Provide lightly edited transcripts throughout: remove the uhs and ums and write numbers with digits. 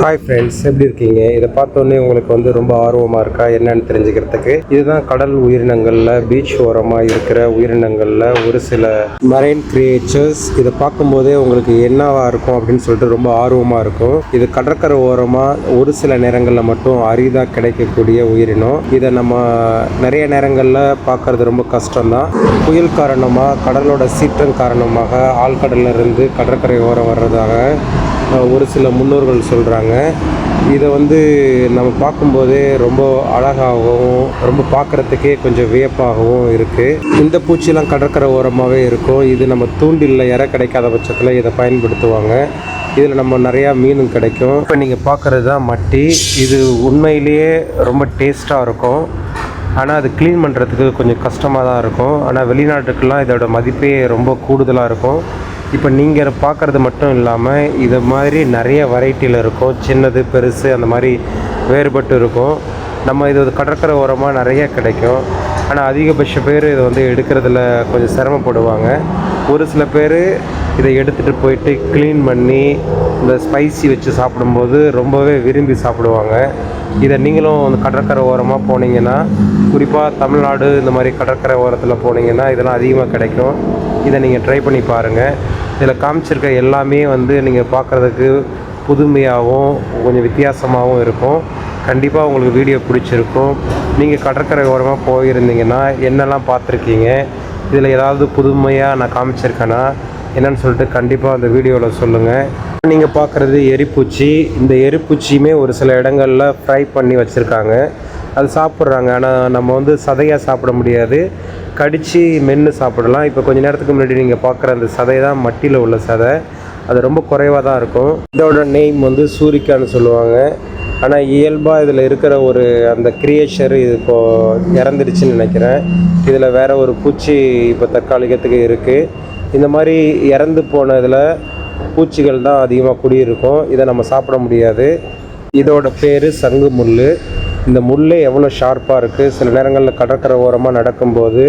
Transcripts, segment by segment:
Hi friends, எப்படி இருக்கீங்க? இதை பார்த்தோன்னே உங்களுக்கு ரொம்ப ஆர்வமாக இருக்கா என்னன்னு தெரிஞ்சுக்கிறதுக்கு? இதுதான் கடல் உயிரினங்களில் பீச் ஓரமாக இருக்கிற உயிரினங்களில் ஒரு சில மரைன் கிரியேச்சர்ஸ். இதை பார்க்கும்போதே உங்களுக்கு என்னவா இருக்கும் அப்படின்னு சொல்லிட்டு ரொம்ப ஆர்வமாக இருக்கும். இது கடற்கரை ஓரமாக ஒரு சில நேரங்களில் மட்டும் அரிதாக கிடைக்கக்கூடிய உயிரினம். இதை நம்ம நிறைய நேரங்களில் பார்க்கறது ரொம்ப கஷ்டம்தான். புயல் காரணமாக, கடலோட சீற்றம் காரணமாக ஆழ்கடல்ல இருந்து கடற்கரை ஓரம் வர்றதாக ஒரு சில முன்னோர்கள் சொல்கிறாங்க. இதை நம்ம பார்க்கும்போதே ரொம்ப அழகாகவும் ரொம்ப பார்க்குறதுக்கே கொஞ்சம் வியப்பாகவும் இருக்குது. இந்த பூச்சிலாம் கடற்கரை ஓரமாகவே இருக்கும். இது நம்ம தூண்டிலில் இற கிடைக்காத பட்சத்தில் இதை பயன்படுத்துவாங்க. இதில் நம்ம நிறையா மீனும் கிடைக்கும். இப்போ நீங்கள் பார்க்குறது தான் மட்டி. இது உண்மையிலேயே ரொம்ப டேஸ்ட்டாக இருக்கும். ஆனால் அது க்ளீன் பண்ணுறதுக்கு கொஞ்சம் கஷ்டமாக தான் இருக்கும். ஆனால் வெளிநாட்டுக்கெல்லாம் இதோட மதிப்பே ரொம்ப கூடுதலாக இருக்கும். இப்போ நீங்கள் பார்க்குறது மட்டும் இல்லாமல் இது மாதிரி நிறைய வெரைட்டியில் இருக்கும். சின்னது, பெருசு, அந்த மாதிரி வேறுபட்டு இருக்கும். நம்ம இது கடற்கரை ஓரமாக நிறைய கிடைக்கும். ஆனால் அதிகபட்ச பேர் இதை எடுக்கிறதுல கொஞ்சம் சிரமப்படுவாங்க. ஒரு சில பேர் இதை எடுத்துகிட்டு போயிட்டு க்ளீன் பண்ணி இந்த ஸ்பைசி வச்சு சாப்பிடும்போது ரொம்பவே விரும்பி சாப்பிடுவாங்க. இதை நீங்களும் கடற்கரை ஓரமாக போனீங்கன்னா, குறிப்பாக தமிழ்நாடு இந்த மாதிரி கடற்கரை ஓரத்தில் போனீங்கன்னா இதெல்லாம் அதிகமாக கிடைக்கும். இதை நீங்கள் ட்ரை பண்ணி பாருங்கள். இதில் காமிச்சிருக்க எல்லாமே நீங்கள் பார்க்குறதுக்கு புதுமையாகவும் கொஞ்சம் வித்தியாசமாகவும் இருக்கும். கண்டிப்பாக உங்களுக்கு வீடியோ பிடிச்சிருக்கும். நீங்கள் கடற்கரை ஓரமாக போயிருந்தீங்கன்னா என்னெல்லாம் பார்த்துருக்கீங்க, இதில் ஏதாவது புதுமையாக நான் காமிச்சிருக்கேன்னா என்னன்னு சொல்லிட்டு கண்டிப்பாக அந்த வீடியோவில் சொல்லுங்கள். நீங்கள் பார்க்குறது எரிப்பூச்சி. இந்த எரிப்பூச்சியுமே ஒரு சில இடங்களில் ஃப்ரை பண்ணி வச்சுருக்காங்க. அது சாப்பிட்றாங்க. ஆனால் நம்ம சதையாக சாப்பிட முடியாது, கடித்து மென்று சாப்பிடலாம். இப்போ கொஞ்சம் நேரத்துக்கு முன்னாடி நீங்கள் பார்க்குற அந்த சதை தான் மட்டியில் உள்ள சதை. அது ரொம்ப குறைவாக தான் இருக்கும். இதோட நேம் சூரிக்கான்னு சொல்லுவாங்க. ஆனால் இயல்பாக இதில் இருக்கிற அந்த கிரியேச்சர் இது இப்போது இறந்துடுச்சுன்னு நினைக்கிறேன். இதில் வேறு ஒரு பூச்சி இப்போ தற்காலிகத்துக்கு இருக்குது. இந்த மாதிரி இறந்து போனதில் பூச்சிகள் தான் அதிகமாக குடியிருக்கும். இதை நம்ம சாப்பிட முடியாது. இதோட பேர் சங்கு முள். இந்த முள் எவ்வளோ ஷார்ப்பாக இருக்குது. சில நேரங்களில் கடற்கரை ஓரமாக நடக்கும்போது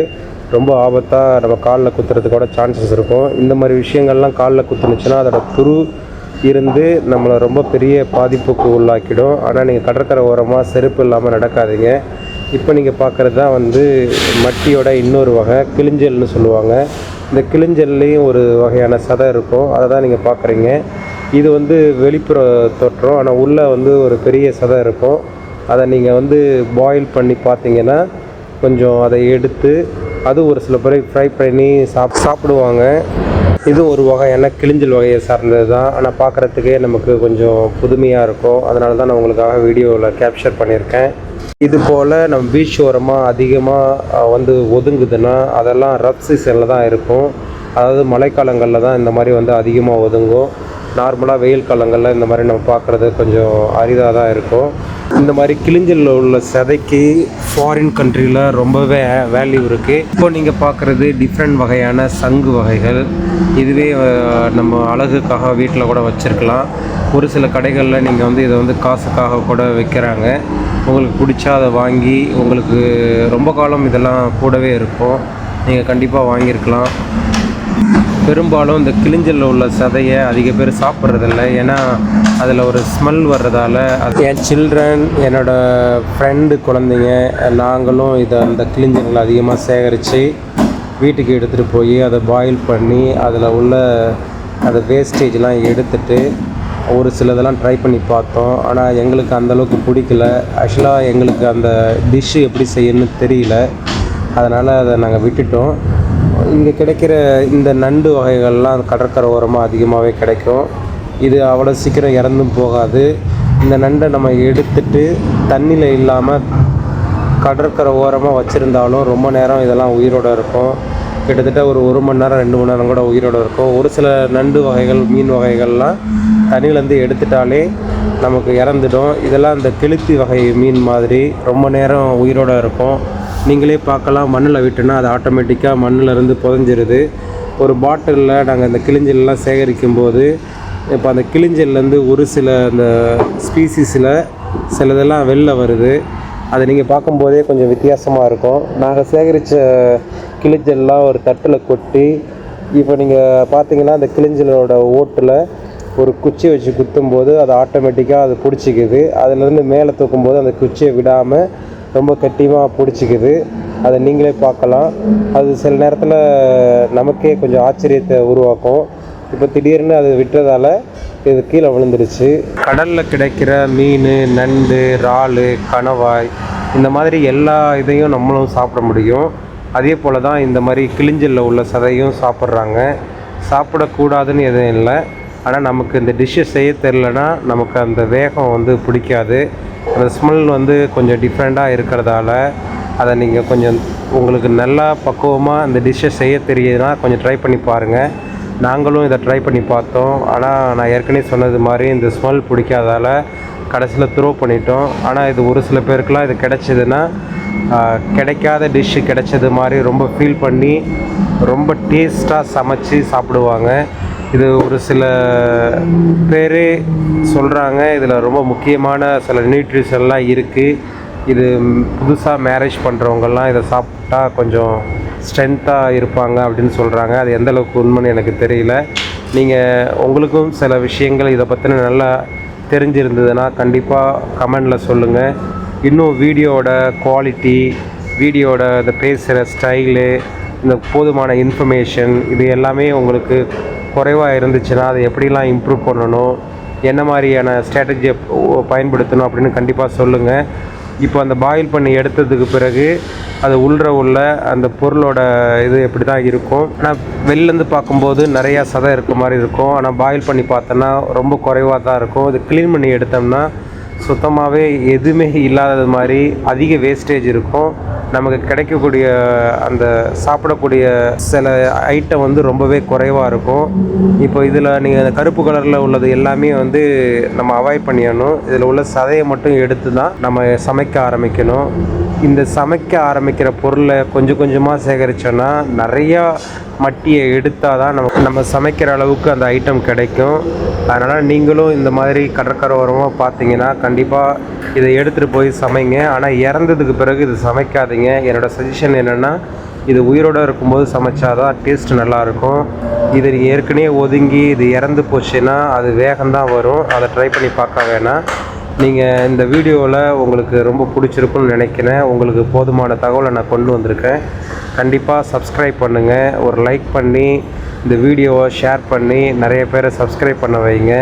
ரொம்ப ஆபத்தாக நம்ம காலில் குத்துறதுக்கூட சான்சஸ் இருக்கும். இந்த மாதிரி விஷயங்கள்லாம் காலில் குத்துனுச்சுன்னா அதோட துரு இருந்து நம்மளை ரொம்ப பெரிய பாதிப்புக்கு உள்ளாக்கிடும். ஆனால் நீங்கள் கடற்கரை ஓரமாக செருப்பு இல்லாமல் நடக்காதீங்க. இப்போ நீங்கள் பார்க்குறது தான் மட்டியோட இன்னொரு வகை, கிளிஞ்சல்னு சொல்லுவாங்க. இந்த கிளிஞ்சல்லையும் ஒரு வகையான சதை இருக்கும். அதை தான் நீங்கள் பார்க்குறீங்க. இது வெளிப்புற தோற்றம். ஆனால் உள்ளே ஒரு பெரிய சதை இருக்கும். அதை நீங்கள் பாயில் பண்ணி பார்த்தீங்கன்னா கொஞ்சம் அதை எடுத்து அது ஒரு சில பேர் ஃப்ரை பண்ணி சாப்பிடுவாங்க. இது ஒரு வகையான கிளிஞ்சல் வகையை சார்ந்தது தான். ஆனால் பார்க்குறதுக்கே நமக்கு கொஞ்சம் புதுமையாக இருக்கும். அதனால தான் நான் உங்களுக்காக வீடியோவில் கேப்சர் பண்ணியிருக்கேன். இது போல் நம்ம பீச் ஓரமாக அதிகமாக ஒதுங்குதுன்னா அதெல்லாம் ரஃப் சீசனில் தான் இருக்கும். அதாவது மழைக்காலங்களில் தான் இந்த மாதிரி அதிகமாக ஒதுங்கும். நார்மலாக வெயில் காலங்களில் இந்த மாதிரி நம்ம பார்க்குறது கொஞ்சம் அரிதாக தான் இருக்கும். இந்த மாதிரி கிளிஞ்சலில் உள்ள சதைக்கு ஃபாரின் கண்ட்ரியில் ரொம்பவே வேல்யூ இருக்குது. இப்போ நீங்கள் பார்க்குறது டிஃப்ரெண்ட் வகையான சங்கு வகைகள். இதுவே நம்ம அழகுக்காக வீட்டில் கூட வச்சுருக்கலாம். ஒரு சில கடைகளில் நீங்கள் இதை காசுக்காக கூட விற்கிறாங்க. உங்களுக்கு பிடிச்சா அதை வாங்கி உங்களுக்கு ரொம்ப காலம் இதெல்லாம் கூடவே இருக்கும். நீங்கள் கண்டிப்பாக வாங்கியிருக்கலாம். பெரும்பாலும் இந்த கிளிஞ்சலில் உள்ள சதையை அதிக பேர் சாப்பிட்றதில்ல. ஏன்னா அதில் ஒரு ஸ்மெல் வர்றதால என் சில்ட்ரன், என்னோடய ஃப்ரெண்டு குழந்தைங்க, நாங்களும் அந்த கிளிஞ்சல்களை அதிகமாக சேகரித்து வீட்டுக்கு எடுத்துகிட்டு போய் அதை பாயில் பண்ணி அதில் உள்ள அந்த வேஸ்டேஜ்லாம் எடுத்துட்டு ஒரு சிலதெல்லாம் ட்ரை பண்ணி பார்த்தோம். ஆனால் எங்களுக்கு அந்தளவுக்கு பிடிக்கல. ஆக்சுவலாக எங்களுக்கு அந்த டிஷ்ஷு எப்படி செய்யணும்னு தெரியல. அதனால் அதை நாங்கள் விட்டுட்டோம். இங்கே கிடைக்கிற இந்த நண்டு வகைகள்லாம் கடற்கரை ஓரமாக அதிகமாகவே கிடைக்கும். இது அவ்வளோ சீக்கிரம் இறந்தும் போகாது. இந்த நண்டை நம்ம எடுத்துட்டு தண்ணியில் இல்லாமல் கடற்கரை ஓரமாக வச்சுருந்தாலும் ரொம்ப நேரம் இதெல்லாம் உயிரோடு இருக்கும். கிட்டத்தட்ட ஒரு மணி நேரம் 2 மணி நேரம் கூட உயிரோடு இருக்கும். ஒரு சில நண்டு வகைகள், மீன் வகைகள்லாம் தண்ணியிலேருந்து எடுத்துட்டாலே நமக்கு இறந்துடும். இதெல்லாம் இந்த கெளுத்தி வகை மீன் மாதிரி ரொம்ப நேரம் உயிரோடு இருக்கும். நீங்களே பார்க்கலாம், மண்ணில் விட்டுனா அது ஆட்டோமேட்டிக்காக மண்ணிலேருந்து புதஞ்சிருது. ஒரு பாட்டிலில் நாங்கள் இந்த கிளிஞ்சல்லாம் சேகரிக்கும் போது இப்போ அந்த கிளிஞ்சல்லேருந்து ஒரு சில அந்த ஸ்பீசிஸில் சிலதெல்லாம் வெளில வருது. அதை நீங்கள் பார்க்கும்போதே கொஞ்சம் வித்தியாசமாக இருக்கும். நாங்கள் சேகரித்த கிளிஞ்சல்லாம் ஒரு தட்டில் கொட்டி இப்போ நீங்கள் பார்த்தீங்கன்னா அந்த கிளிஞ்சலோட ஓட்டில் ஒரு குச்சி வச்சு குத்தும்போது அது ஆட்டோமேட்டிக்காக அது பிடிச்சிக்குது. அதுலேருந்து மேலே தூக்கும்போது அந்த குச்சியை விடாமல் ரொம்ப கட்டியமாக பிடிச்சிக்குது. அதை நீங்களே பார்க்கலாம். அது சில நேரத்தில் நமக்கே கொஞ்சம் ஆச்சரியத்தை உருவாக்கும். இப்போ திடீர்னு அது விட்டதால் இது கீழே விழுந்துருச்சு. கடலில் கிடைக்கிற மீன், நண்டு, இறால், கணவாய் இந்த மாதிரி எல்லா இதையும் நம்மளும் சாப்பிட முடியும். அதே போல் தான் இந்த மாதிரி கிளிஞ்சலில் உள்ள சதையும் சாப்பிட்றாங்க. சாப்பிடக்கூடாதுன்னு எதுவும் இல்லை. ஆனால் நமக்கு இந்த டிஷ்ஷை செய்ய தெரிலனா நமக்கு அந்த வேகம் வந்து பிடிக்காது. அந்த ஸ்மெல் வந்து கொஞ்சம் டிஃப்ரெண்ட்டாக இருக்கிறதால அதை நீங்கள் கொஞ்சம் உங்களுக்கு நல்லா பக்குவமாக இந்த டிஷ்ஷை செய்ய தெரியுதுன்னா கொஞ்சம் ட்ரை பண்ணி பாருங்கள். நாங்களும் இதை ட்ரை பண்ணி பார்த்தோம். ஆனால் நான் ஏற்கனவே சொன்னது மாதிரி இந்த ஸ்மெல் பிடிக்காதால கடைசியில் த்ரோ பண்ணிட்டோம். ஆனால் இது ஒரு சில பேருக்குலாம் இது கிடைச்சிதுன்னா கிடைக்காத டிஷ்ஷு கிடைச்சது மாதிரி ரொம்ப ஃபீல் பண்ணி ரொம்ப டேஸ்ட்டாக சமைச்சு சாப்பிடுவாங்க. இது ஒரு சில பேர் சொல்கிறாங்க இதில் ரொம்ப முக்கியமான சில நியூட்ரிஷன்லாம் இருக்குது. இது புதுசாக மேரேஜ் பண்ணுறவங்கெல்லாம் இதை சாப்பிட்டா கொஞ்சம் ஸ்ட்ரென்த்தாக இருப்பாங்க அப்படின்னு சொல்கிறாங்க. அது எந்தளவுக்கு உண்மைன்னு எனக்கு தெரியல. நீங்கள் உங்களுக்கும் சில விஷயங்கள் இதை பற்றின நல்லா தெரிஞ்சிருந்ததுன்னா கண்டிப்பாக கமெண்டில் சொல்லுங்கள். இன்னும் வீடியோவோட குவாலிட்டி, வீடியோவோட இந்த பேசுகிற ஸ்டைலு, இந்த போதுமான இன்ஃபர்மேஷன் இது எல்லாமே உங்களுக்கு குறைவாக இருந்துச்சுன்னா அதை எப்படிலாம் இம்ப்ரூவ் பண்ணணும், என்ன மாதிரியான ஸ்ட்ராட்டஜியை பயன்படுத்தணும் அப்படின்னு கண்டிப்பாக சொல்லுங்கள். இப்போ அந்த பாயில் பண்ணி எடுத்ததுக்கு பிறகு அது உள்ள அந்த பொருளோட இது எப்படி தான் இருக்கும். ஆனால் வெளிலேருந்து பார்க்கும்போது நிறையா சதை இருக்க மாதிரி இருக்கும். ஆனால் பாயில் பண்ணி பார்த்தோன்னா ரொம்ப குறைவாக தான் இருக்கும். இது க்ளீன் பண்ணி எடுத்தோம்னா சுத்தமாகவே எதுவுமே இல்லாதது மாதிரி அதிக வேஸ்டேஜ் இருக்கும். நமக்கு கிடைக்கக்கூடிய அந்த சாப்பிடக்கூடிய சில ஐட்டம் வந்து ரொம்பவே குறைவாக இருக்கும். இப்போ இதில் நீங்கள் அந்த கருப்பு கலரில் உள்ளது எல்லாமே வந்து நம்ம அவாய்ட் பண்ணிடணும். இதில் உள்ள சதையை மட்டும் எடுத்து தான் நம்ம சமைக்க ஆரம்பிக்கணும். இந்த சமைக்க ஆரம்பிக்கிற பொருளை கொஞ்சம் கொஞ்சமாக சேகரித்தோன்னா நிறையா மட்டியை எடுத்தால் தான் நம்ம சமைக்கிற அளவுக்கு அந்த ஐட்டம் கிடைக்கும். அதனால் நீங்களும் இந்த மாதிரி கடற்கரை ஓரமாக பார்த்தீங்கன்னா கண்டிப்பாக இதை எடுத்துகிட்டு போய் சமைங்க. ஆனால் இறந்ததுக்கு பிறகு இது சமைக்காதீங்க. என்னோடய சஜஷன் என்னென்னா இது உயிரோடு இருக்கும்போது சமைச்சாதான் டேஸ்ட் நல்லாயிருக்கும். இது ஏற்கனவே ஒதுங்கி இது இறந்து போச்சுன்னா அது வேகம்தான் வரும். அதை ட்ரை பண்ணி பார்க்க வேணாம். நீங்கள் இந்த வீடியோவில் உங்களுக்கு ரொம்ப பிடிச்சிருக்குன்னு நினைக்கிறேன். உங்களுக்கு போதுமான தகவலை நான் கொண்டு வந்திருக்கேன். கண்டிப்பாக சப்ஸ்கிரைப் பண்ணுங்கள். ஒரு லைக் பண்ணி இந்த வீடியோவை ஷேர் பண்ணி நிறைய பேரை சப்ஸ்கிரைப் பண்ண வைங்க.